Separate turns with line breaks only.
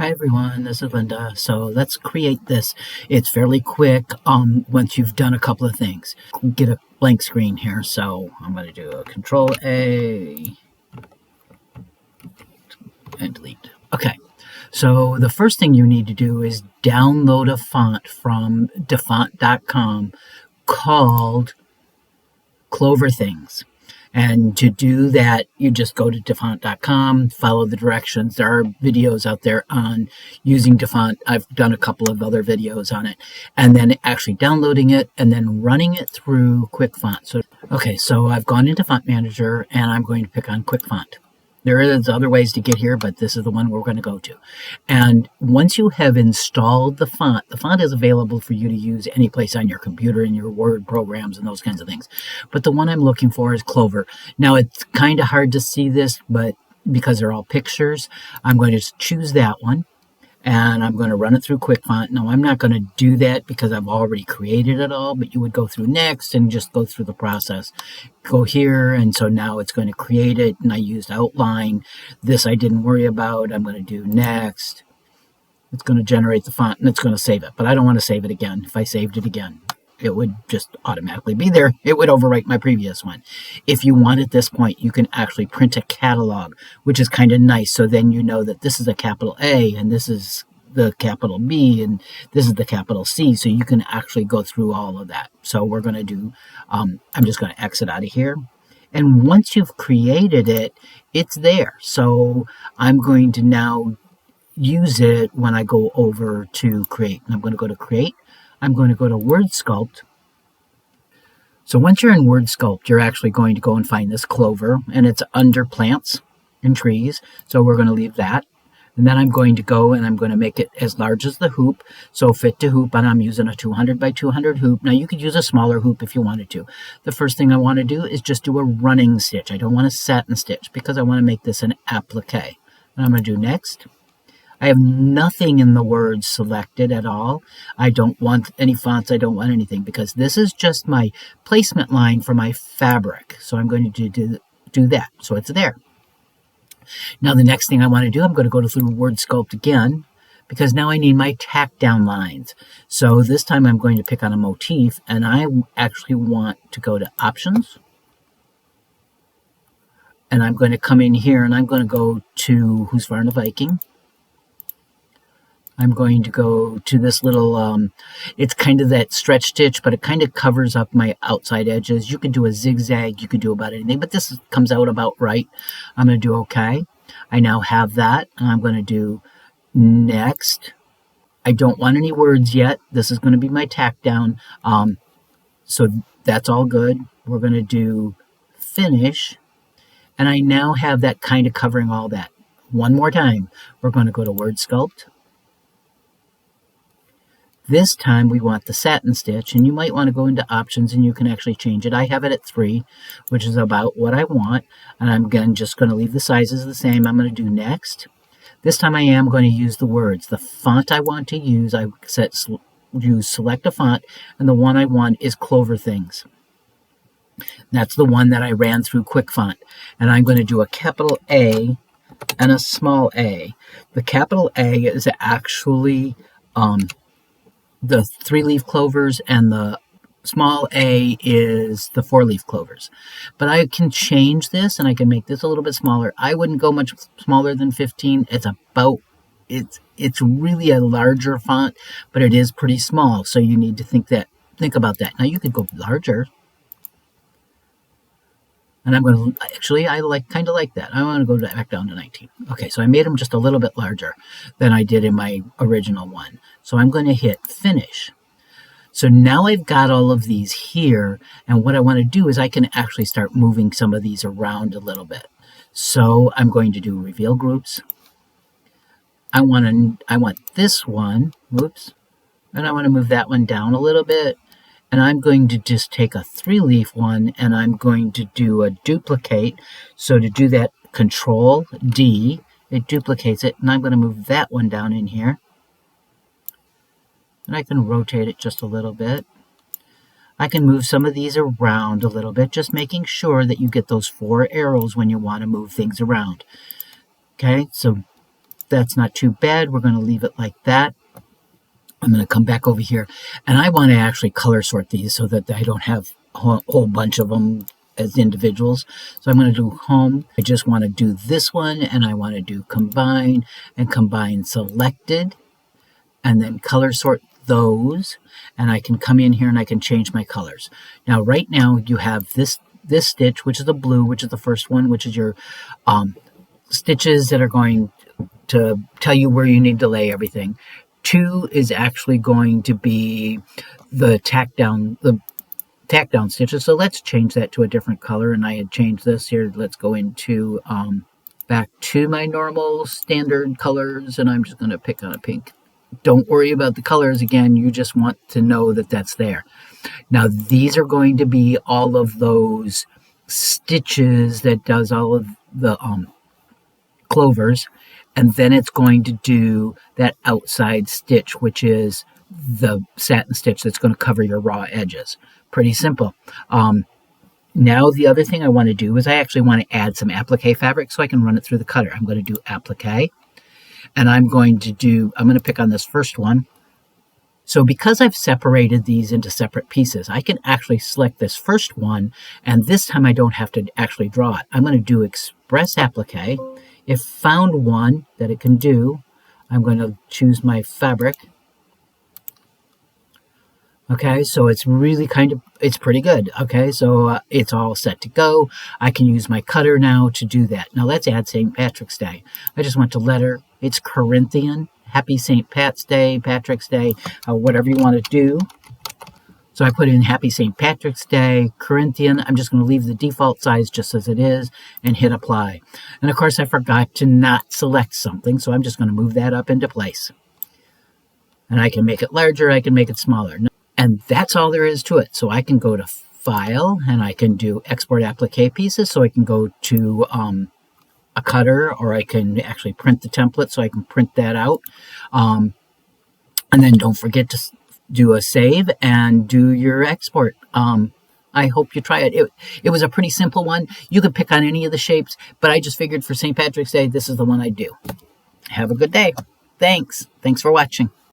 Hi everyone, this is Linda. So let's create this. It's fairly quick once you've done a couple of things. Get a blank screen here, so I'm going to do a Control A and delete. Okay, so the first thing you need to do is download a font from dafont.com called Clover Things. And to do that, you just go to dafont.com, follow the directions. There are videos out there on using Dafont. I've done a couple of other videos on it. And then actually downloading it and then running it through QuickFont. So I've gone into Font Manager and I'm going to pick on QuickFont. There is other ways to get here, but this is the one we're going to go to. And once you have installed the font is available for you to use any place on your computer, in your Word programs and those kinds of things. But the one I'm looking for is Clover. Now, it's kind of hard to see this, but because they're all pictures, I'm going to choose that one. And I'm going to run it through QuickFont. Now, I'm not going to do that because I've already created it all, but you would go through next and just go through the process. Go here, and so now it's going to create it, and I used outline. This I didn't worry about. I'm going to do next. It's going to generate the font, and it's going to save it, but I don't want to save it again. If I saved it again, it would just automatically be there. It would overwrite my previous one. If you want at this point, you can actually print a catalog, which is kind of nice. So then you know that this is a capital A and this is the capital B and this is the capital C. So you can actually go through all of that. So we're going to do, I'm just going to exit out of here. And once you've created it, it's there. So I'm going to now use it when I go over to create. And I'm going to go to create. I'm going to go to Word Sculpt. So once you're in Word Sculpt, you're actually going to go and find this Clover, and it's under plants and trees. So we're going to leave that. And then I'm going to go and I'm going to make it as large as the hoop. So fit to hoop, and I'm using a 200 by 200 hoop. Now you could use a smaller hoop if you wanted to. The first thing I want to do is just do a running stitch. I don't want a satin stitch because I want to make this an applique. And I'm going to do next. I have nothing in the words selected at all. I don't want any fonts. I don't want anything because this is just my placement line for my fabric. So I'm going to do that. So it's there. Now the next thing I want to do, I'm going to go through Word Sculpt again because now I need my tack down lines. So this time I'm going to pick on a motif, and I actually want to go to Options. And I'm going to come in here and I'm going to go to Husqvarna Viking. I'm going to go to this little, it's kind of that stretch stitch, but it kind of covers up my outside edges. You could do a zigzag, you could do about anything, but this comes out about right. I'm going to do OK. I now have that, and I'm going to do next. I don't want any words yet. This is going to be my tack down. So that's all good. We're going to do finish, and I now have that kind of covering all that. One more time. We're going to go to Word Sculpt. This time we want the satin stitch, and you might want to go into options and you can actually change it. I have it at 3, which is about what I want, and I'm again just going to leave the sizes the same. I'm going to do next. This time I am going to use the words. The font I want to use, I use select a font, and the one I want is Clover Things. That's the one that I ran through QuickFont, and I'm going to do a capital A and a small a. The capital A is actually the 3-leaf clovers, and the small a is the 4-leaf clovers. But I can change this, and I can make this a little bit smaller. I wouldn't go much smaller than 15. It's really a larger font, but it is pretty small, so you need to think about that. Now you could go larger. And I'm going to, actually, I kind of like that. I want to go back down to 19. Okay, so I made them just a little bit larger than I did in my original one. So I'm going to hit finish. So now I've got all of these here, and what I want to do is I can actually start moving some of these around a little bit. So I'm going to do reveal groups. I want this one, whoops, and I want to move that one down a little bit. And I'm going to just take a 3-leaf one, and I'm going to do a duplicate. So to do that, Control D, it duplicates it, and I'm going to move that one down in here. And I can rotate it just a little bit. I can move some of these around a little bit, just making sure that you get those 4 arrows when you want to move things around. Okay, so that's not too bad. We're going to leave it like that. I'm going to come back over here, and I want to actually color sort these so that I don't have a whole bunch of them as individuals. So I'm going to do home. I just want to do this one, and I want to do combine and combine selected, and then color sort those, and I can come in here and I can change my colors. Now, right now, you have this stitch, which is the blue, which is the first one, which is your stitches that are going to tell you where you need to lay everything. 2 is actually going to be the tack down stitches. So let's change that to a different color. And I had changed this here. Let's go into back to my normal standard colors, and I'm just going to pick on a pink. Don't worry about the colors again. You just want to know that that's there. Now these are going to be all of those stitches that does all of the clovers. And then it's going to do that outside stitch, which is the satin stitch that's going to cover your raw edges. Pretty simple. Now the other thing I want to do is I actually want to add some applique fabric so I can run it through the cutter. I'm going to do applique, and I'm going to pick on this first one. So because I've separated these into separate pieces, I can actually select this first one, and this time I don't have to actually draw it. I'm going to do express applique. If found one that it can do, I'm going to choose my fabric. Okay, so it's really it's pretty good. Okay, so it's all set to go. I can use my cutter now to do that. Now let's add St. Patrick's Day. I just want to letter. It's Corinthian. Happy St. Pat's Day, Patrick's Day, whatever you want to do. So I put in Happy St. Patrick's Day, Corinthian. I'm just going to leave the default size just as it is and hit apply. And of course I forgot to not select something, so I'm just going to move that up into place. And I can make it larger, I can make it smaller. And that's all there is to it. So I can go to File, and I can do Export Applique Pieces, so I can go to a cutter, or I can actually print the template, so I can print that out. And then don't forget to do a save and do your export. I hope you try it. It was a pretty simple one. You could pick on any of the shapes, but I just figured for St. Patrick's Day, this is the one I'd do. Have a good day. Thanks for watching.